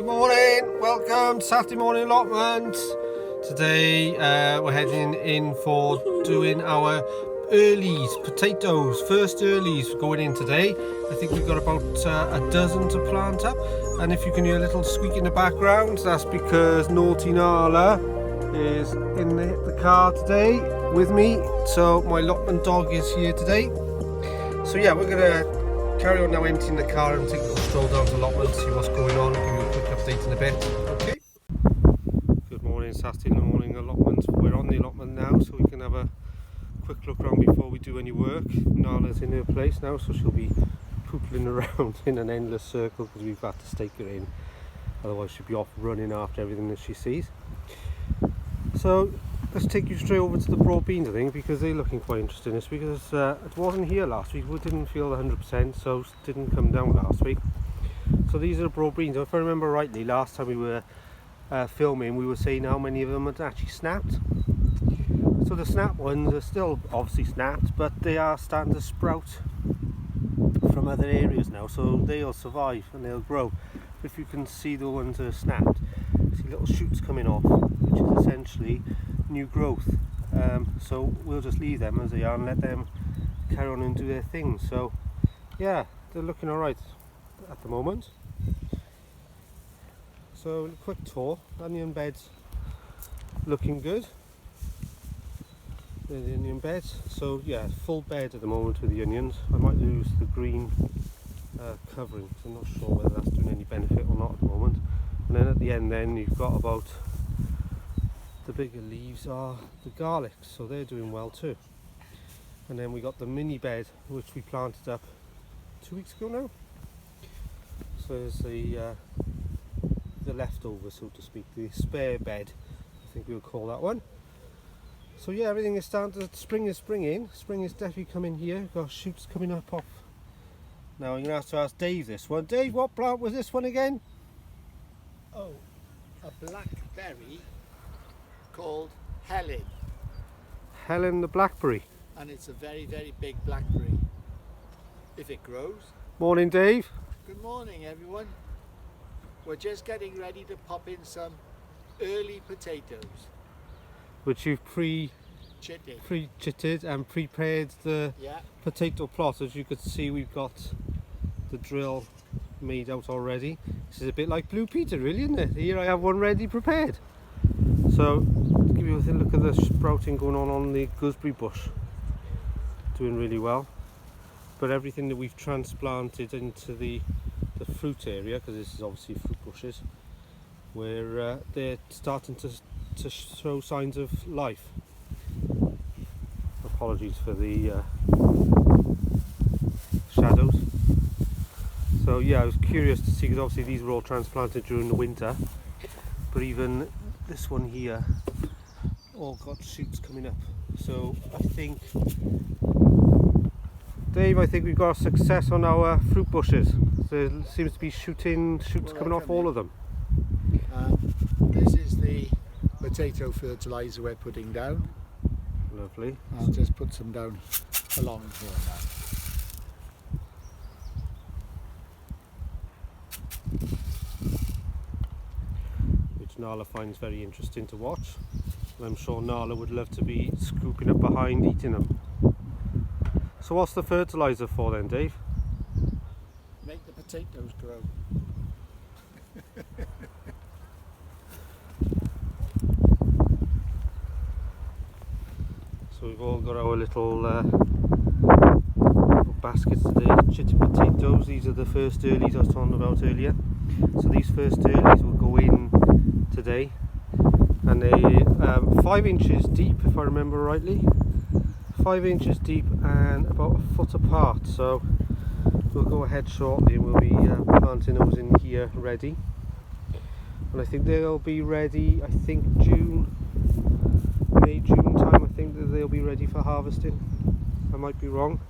morning, welcome to Saturday morning allotment. Today we're heading in for doing our earlies, potatoes, first earlies going in today. I think we've got about a dozen to plant up, and if you can hear a little squeak in the background, that's because naughty Nala is in the car today with me. So my allotment dog is here today. So yeah, we're gonna carry on now emptying the car and take a little stroll down to allotment, see what's going on, give you a quick update in a bit. Okay. Good morning, Saturday morning allotment. We're on the allotment now, so we can have a quick look around before we do any work. Nala's in her place now, so she'll be poopling around in an endless circle because we've had to stake her in. Otherwise she'll be off running after everything that she sees. So let's take you straight over to the broad beans, I think, because they're looking quite interesting this week. Because it wasn't here last week, we didn't feel 100%, so it didn't come down last week. So these are the broad beans. If I remember rightly, last time we were filming, we were saying how many of them had actually snapped. So the snap ones are still obviously snapped, but they are starting to sprout from other areas now, so they'll survive and they'll grow. If you can see the ones that are snapped, see little shoots coming off, which is essentially new growth. So we'll just leave them as they are and let them carry on and do their thing. So yeah, they're looking alright at the moment. So a quick tour. Onion beds looking good. There's the onion beds. So yeah, full bed at the moment with the onions. I might lose the green covering, so I'm not sure whether that's doing any benefit or not at the moment. And then at the end then you've got about the bigger leaves are the garlics, so they're doing well too. And then we got the mini bed which we planted up 2 weeks ago now. So there's the leftover, so to speak, the spare bed, I think we'll call that one. So yeah, everything is starting to, spring is springing. Spring is definitely coming here. We've got shoots coming up off. Now I'm going to have to ask Dave this one. Dave, what plant was this one again? Oh, a blackberry called Helen. Helen the blackberry. And it's a very, very big blackberry, if it grows. Morning, Dave. Good morning, everyone. We're just getting ready to pop in some early potatoes. Which you've Chitted. pre-chitted and prepared the Yeah. potato plot. As you can see, we've got the drill made out already. This is a bit like Blue Peter, really, isn't it? Here I have one ready prepared. So to give you a look at the sprouting going on the gooseberry bush. Doing really well. But everything that we've transplanted into the fruit area, because this is obviously fruit bushes, where they're starting to show signs of life. Apologies for the shadows. So yeah, I was curious to see, because obviously these were all transplanted during the winter, but even this one here all got shoots coming up. So I think, Dave, I think we've got a success on our fruit bushes. There seems to be shoots coming off all of them. This is the potato fertilizer we're putting down. Lovely. I'll just put some down along here now. Which Nala finds very interesting to watch. And I'm sure Nala would love to be scooping up behind eating them. So what's the fertilizer for then, Dave? Make the potatoes grow. So we've all got our little baskets today, chitted potatoes. These are the first earlies I was talking about earlier. So these first earlies will go in today, and they're 5 inches deep, if I remember rightly. 5 inches deep and about a foot apart. So we'll go ahead shortly and we'll be planting those in here ready. And I think they'll be ready, I think May, June time, I think that they'll be ready for harvesting. I might be wrong,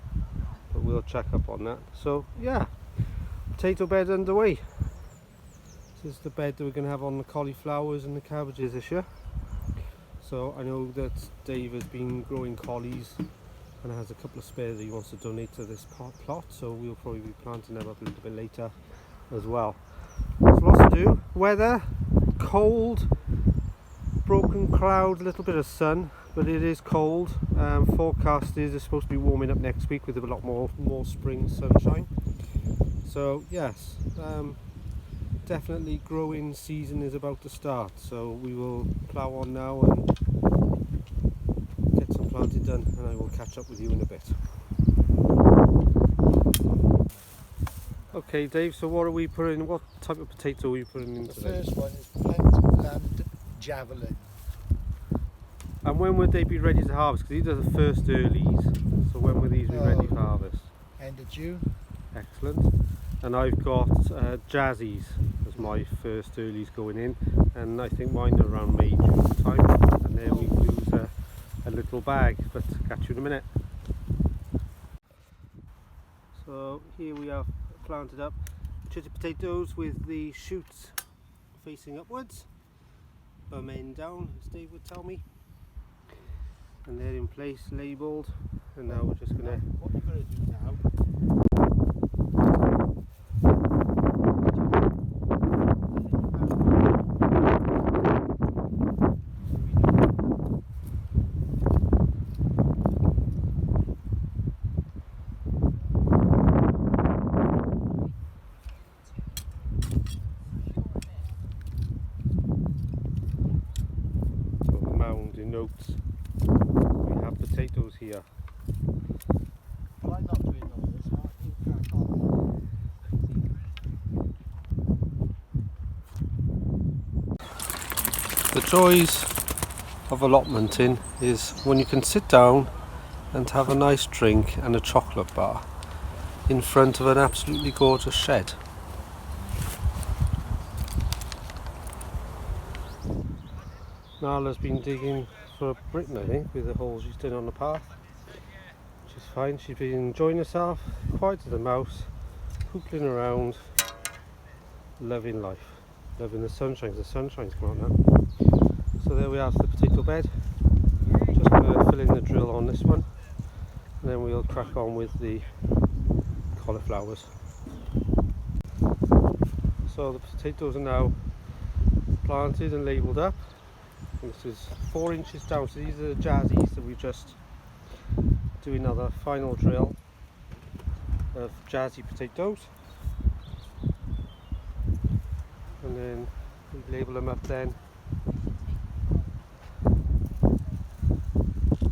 but we'll check up on that. So yeah, potato bed underway. This is the bed that we're going to have on the cauliflowers and the cabbages this year. So I know that Dave has been growing collies and has a couple of spares that he wants to donate to this plot, so we'll probably be planting them up a little bit later as well. So lots to do. Weather, cold, broken cloud, a little bit of sun, but it is cold. Forecast is it's supposed to be warming up next week with a lot more spring sunshine. So yes, definitely growing season is about to start. So we will plough on now and get some planting done, and I will catch up with you in a bit. Okay, Dave, so what type of potato are we putting in today? The first one is Pentland Javelin. And when would they be ready to harvest? Because these are the first earlies, so when will these be ready for harvest? End of June. Excellent. And I've got Jazzies as my first earlies going in, and I think mine are around May, June time, and then we lose a little bag, but catch you in a minute. So here we are planted up chitty potatoes with the shoots facing upwards, bum end down as Dave would tell me, and they're in place, labelled, and now we're just going to... What we're going to do now, mound in notes. We have potatoes here. try not to ignore this, Mark, you crack on. The joys of allotmenting is when you can sit down and have a nice drink and a chocolate bar in front of an absolutely gorgeous shed. Nala's been digging for a Britain, I think, with the holes she's done on the path, which is fine. She's been enjoying herself, quiet as a mouse, hoopling around, loving life, loving the sunshine. The sunshine's come out now. So there we are, the potato bed. Just going to fill in the drill on this one, and then we'll crack on with the cauliflowers. So the potatoes are now planted and labelled up. And this is 4 inches down, so these are the Jazzies that we just do another final drill of Jazzy potatoes, and then we label them up then,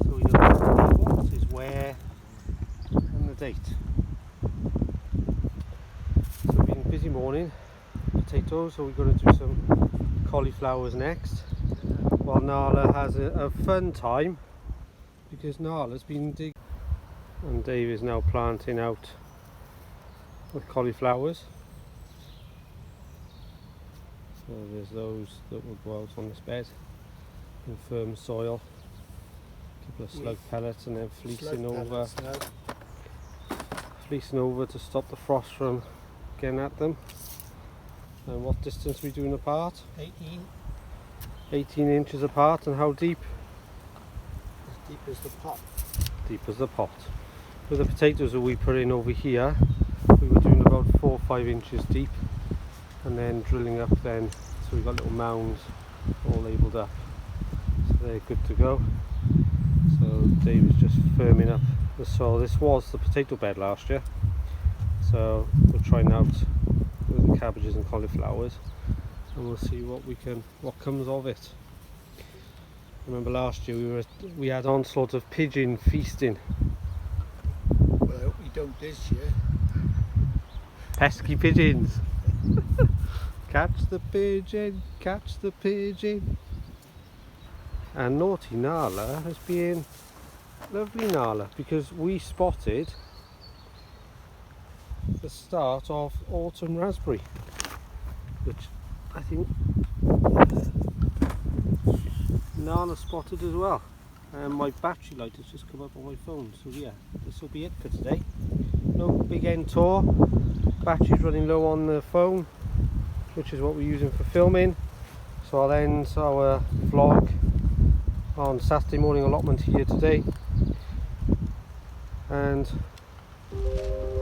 so we know what is where and the date. So it's been a busy morning, potatoes, so we're going to do some cauliflowers next, while Nala has a fun time, because Nala's been digging and Dave is now planting out the cauliflowers. So there's those that will go out on this bed in firm soil, a couple of slug pellets, and then fleecing over to stop the frost from getting at them. And what distance are we doing apart? 18 inches apart. And how deep? As deep as the pot. Deep as the pot. With the potatoes that we put in over here, we were doing about 4 or 5 inches deep, and then drilling up then, so we've got little mounds all labelled up, so they're good to go. So Dave is just firming up the soil. This was the potato bed last year, so we're trying out with the cabbages and cauliflowers, and we'll see what comes of it. Remember last year we had onslaught of pigeon feasting. Well, I hope we don't this year. Pesky pigeons. Catch the pigeon, catch the pigeon. And naughty Nala has been lovely Nala, because we spotted the start of autumn raspberry, which I think Nala spotted as well. And my battery light has just come up on my phone, so yeah, this will be it for today. No big end tour, battery's running low on the phone, which is what we're using for filming. So I'll end our vlog on Saturday morning allotment here today, and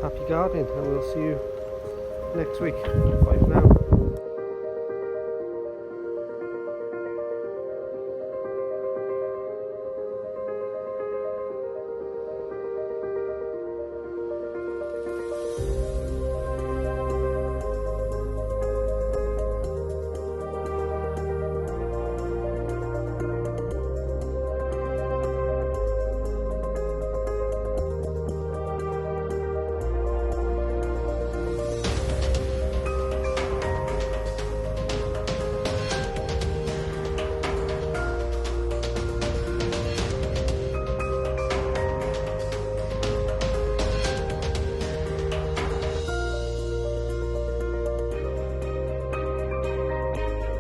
happy gardening, and we'll see you next week. Bye for now.